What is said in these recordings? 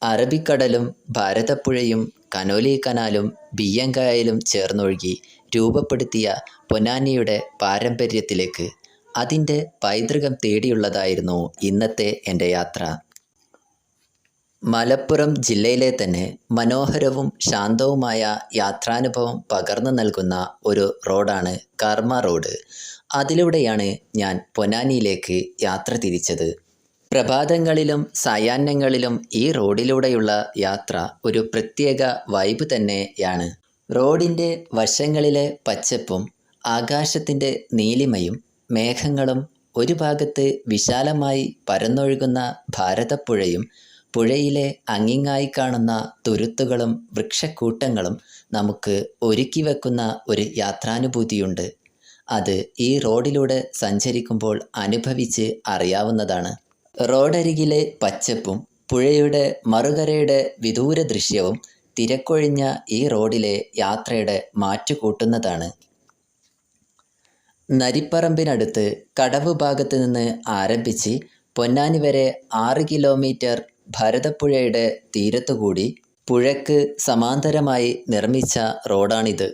അറബിക്കടലും ഭാരതപ്പുഴയും Conolly കനാലും ബിയ്യംകായലും ചേർന്നൊഴുകി രൂപപ്പെടുത്തിയ പൊന്നാനിയുടെ പാരമ്പര്യത്തിലേക്ക്, അതിൻ്റെ പൈതൃകം തേടിയുള്ളതായിരുന്നു ഇന്നത്തെ എൻ്റെ യാത്ര. മലപ്പുറം ജില്ലയിലെ തന്നെ മനോഹരവും ശാന്തവുമായ യാത്രാനുഭവം പകർന്നു നൽകുന്ന ഒരു റോഡാണ് കർമ്മ റോഡ്. അതിലൂടെയാണ് ഞാൻ പൊന്നാനിയിലേക്ക് യാത്ര തിരിച്ചത്. പ്രഭാതങ്ങളിലും സായാഹ്നങ്ങളിലും ഈ റോഡിലൂടെയുള്ള യാത്ര ഒരു പ്രത്യേക വൈബ് തന്നെയാണ്. റോഡിൻ്റെ വശങ്ങളിലെ പച്ചപ്പും ആകാശത്തിൻ്റെ നീലിമയും മേഘങ്ങളും, ഒരു ഭാഗത്ത് വിശാലമായി പരന്നൊഴുകുന്ന ഭാരതപ്പുഴയും പുഴയിലെ അങ്ങിങ്ങായി കാണുന്ന തുരുത്തുകളും വൃക്ഷക്കൂട്ടങ്ങളും നമുക്ക് ഒരുക്കി വെക്കുന്ന ഒരു യാത്രാനുഭൂതിയുണ്ട്. അത് ഈ റോഡിലൂടെ സഞ്ചരിക്കുമ്പോൾ അനുഭവിച്ച് അറിയാവുന്നതാണ്. റോഡരികിലെ പച്ചപ്പും പുഴയുടെ മറുകരയുടെ വിദൂര ദൃശ്യവും തിരക്കൊഴിഞ്ഞ ഈ റോഡിലെ യാത്രയുടെ മാറ്റുകൂട്ടുന്നതാണ്. നരിപ്പറമ്പിനടുത്ത് കടവ് ഭാഗത്ത് നിന്ന് ആരംഭിച്ച് പൊന്നാനി വരെ 6 കിലോമീറ്റർ ഭാരതപ്പുഴയുടെ തീരത്തുകൂടി പുഴയ്ക്ക് സമാന്തരമായി നിർമ്മിച്ച റോഡാണിത്.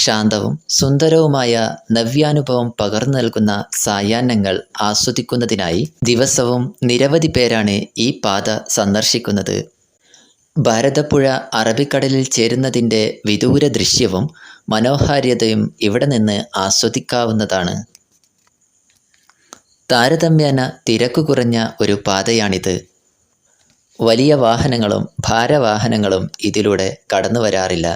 ശാന്തവും സുന്ദരവുമായ നവ്യാനുഭവം പകർന്നു നൽകുന്ന സായാഹ്നങ്ങൾ ആസ്വദിക്കുന്നതിനായി ദിവസവും നിരവധി പേരാണ് ഈ പാത സന്ദർശിക്കുന്നത്. ഭാരതപ്പുഴ അറബിക്കടലിൽ ചേരുന്നതിൻ്റെ വിദൂര ദൃശ്യവും മനോഹാരിതയും ഇവിടെ നിന്ന് ആസ്വദിക്കാവുന്നതാണ്. താരതമ്യേന തിരക്ക് കുറഞ്ഞ ഒരു പാതയാണിത്. വലിയ വാഹനങ്ങളും ഭാരവാഹനങ്ങളും ഇതിലൂടെ കടന്നു വരാറില്ല.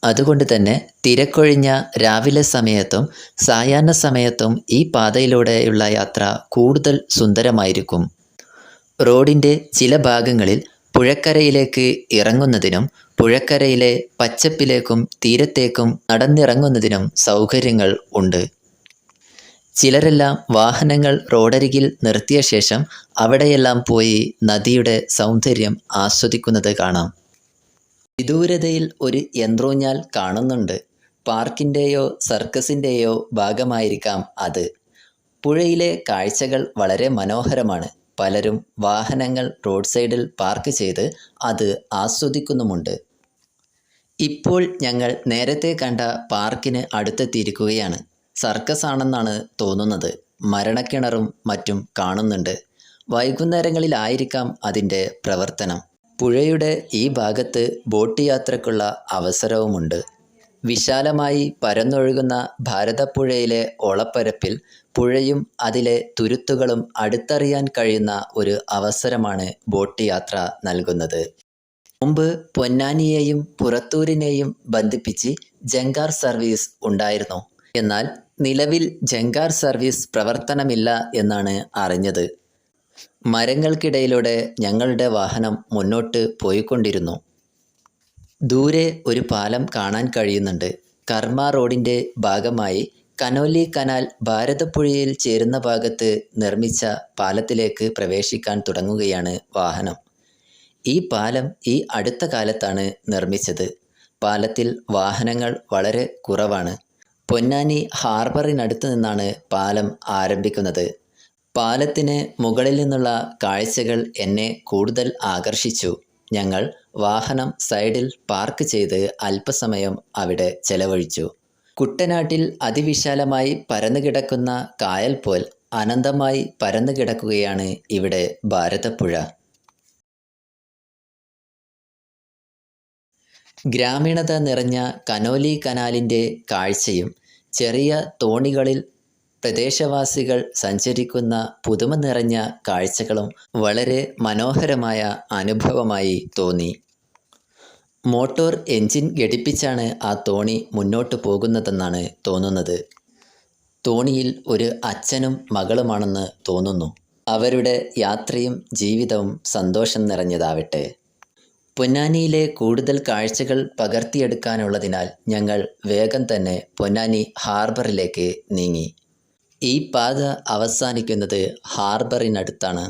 അതുകൊണ്ട് തന്നെ തിരക്കൊഴിഞ്ഞ രാവിലെ സമയത്തും സായാഹ്ന സമയത്തും ഈ പാതയിലൂടെയുള്ള യാത്ര കൂടുതൽ സുന്ദരമായിരിക്കും. റോഡിൻ്റെ ചില ഭാഗങ്ങളിൽ പുഴക്കരയിലേക്ക് ഇറങ്ങുന്നതിനും പുഴക്കരയിലെ പച്ചപ്പിലേക്കും തീരത്തേക്കും നടന്നിറങ്ങുന്നതിനും സൗകര്യങ്ങൾ ഉണ്ട്. ചിലരെല്ലാം വാഹനങ്ങൾ റോഡരികിൽ നിർത്തിയ ശേഷം അവിടെയെല്ലാം പോയി നദിയുടെ സൗന്ദര്യം ആസ്വദിക്കുന്നത് കാണാം. വിദൂരതയിൽ ഒരു യന്ത്രൂഞ്ഞാൽ കാണുന്നുണ്ട്. പാർക്കിൻ്റെയോ സർക്കസിൻ്റെയോ ഭാഗമായിരിക്കാം അത്. പുഴയിലെ കാഴ്ചകൾ വളരെ മനോഹരമാണ്. പലരും വാഹനങ്ങൾ റോഡ് സൈഡിൽ പാർക്ക് ചെയ്ത് അത് ആസ്വദിക്കുന്നുമുണ്ട്. ഇപ്പോൾ ഞങ്ങൾ നേരത്തെ കണ്ട പാർക്കിന് അടുത്തെത്തിയിരിക്കുകയാണ്. സർക്കസ് ആണെന്നാണ് തോന്നുന്നത്. മരണക്കിണറും മറ്റും കാണുന്നുണ്ട്. വൈകുന്നേരങ്ങളിലായിരിക്കാം അതിൻ്റെ പ്രവർത്തനം. പുഴയുടെ ഈ ഭാഗത്ത് ബോട്ട് യാത്രയ്ക്കുള്ള അവസരവുമുണ്ട്. വിശാലമായി പരന്നൊഴുകുന്ന ഭാരതപ്പുഴയിലെ ഓളപ്പരപ്പിൽ പുഴയും അതിലെ തുരുത്തുകളും അടുത്തറിയാൻ കഴിയുന്ന ഒരു അവസരമാണ് ബോട്ട് യാത്ര നൽകുന്നത്. മുമ്പ് പൊന്നാനിയെയും പുറത്തൂരിനെയും ബന്ധിപ്പിച്ച് ജങ്കാർ സർവീസ് ഉണ്ടായിരുന്നു. എന്നാൽ നിലവിൽ ജങ്കാർ സർവീസ് പ്രവർത്തനമില്ല എന്നാണ് അറിഞ്ഞത്. മരങ്ങൾക്കിടയിലൂടെ ഞങ്ങളുടെ വാഹനം മുന്നോട്ട് പോയിക്കൊണ്ടിരുന്നു. ദൂരെ ഒരു പാലം കാണാൻ കഴിയുന്നുണ്ട്. കർമ്മ റോഡിൻ്റെ ഭാഗമായി കനോലി കനാൽ ഭാരതപ്പുഴയിൽ ചേരുന്ന ഭാഗത്ത് നിർമ്മിച്ച പാലത്തിലേക്ക് പ്രവേശിക്കാൻ തുടങ്ങുകയാണ് വാഹനം. ഈ പാലം ഈ അടുത്ത കാലത്താണ് നിർമ്മിച്ചത്. പാലത്തിൽ വാഹനങ്ങൾ വളരെ കുറവാണ്. പൊന്നാനി ഹാർബറിനടുത്ത് നിന്നാണ് പാലം ആരംഭിക്കുന്നത്. പാലത്തിന് മുകളിൽ നിന്നുള്ള കാഴ്ചകൾ എന്നെ കൂടുതൽ ആകർഷിച്ചു. ഞങ്ങൾ വാഹനം സൈഡിൽ പാർക്ക് ചെയ്ത് അല്പസമയം അവിടെ ചെലവഴിച്ചു. കുട്ടനാട്ടിൽ അതിവിശാലമായി പരന്നുകിടക്കുന്ന കായൽ പോൽ അനന്തമായി പരന്നുകിടക്കുകയാണ് ഇവിടെ ഭാരതപ്പുഴ. ഗ്രാമീണത നിറഞ്ഞ കനോലി കനാലിൻ്റെ കാഴ്ചയും ചെറിയ തോണികളിൽ പ്രദേശവാസികൾ സഞ്ചരിക്കുന്ന പുതുമ നിറഞ്ഞ കാഴ്ചകളും വളരെ മനോഹരമായ അനുഭവമായി തോന്നി. മോട്ടോർ എൻജിൻ ഘടിപ്പിച്ചാണ് ആ തോണി മുന്നോട്ട് പോകുന്നതെന്നാണ് തോന്നുന്നത്. തോണിയിൽ ഒരു അച്ഛനും മകളുമാണെന്ന് തോന്നുന്നു. അവരുടെ യാത്രയും ജീവിതവും സന്തോഷം നിറഞ്ഞതാവട്ടെ. പൊന്നാനിയിലെ കൂടുതൽ കാഴ്ചകൾ പകർത്തിയെടുക്കാനുള്ളതിനാൽ ഞങ്ങൾ വേഗം തന്നെ പൊന്നാനി ഹാർബറിലേക്ക് നീങ്ങി. ഈ പാത അവസാനിക്കുന്നത് ഹാർബറിനടുത്താണ്.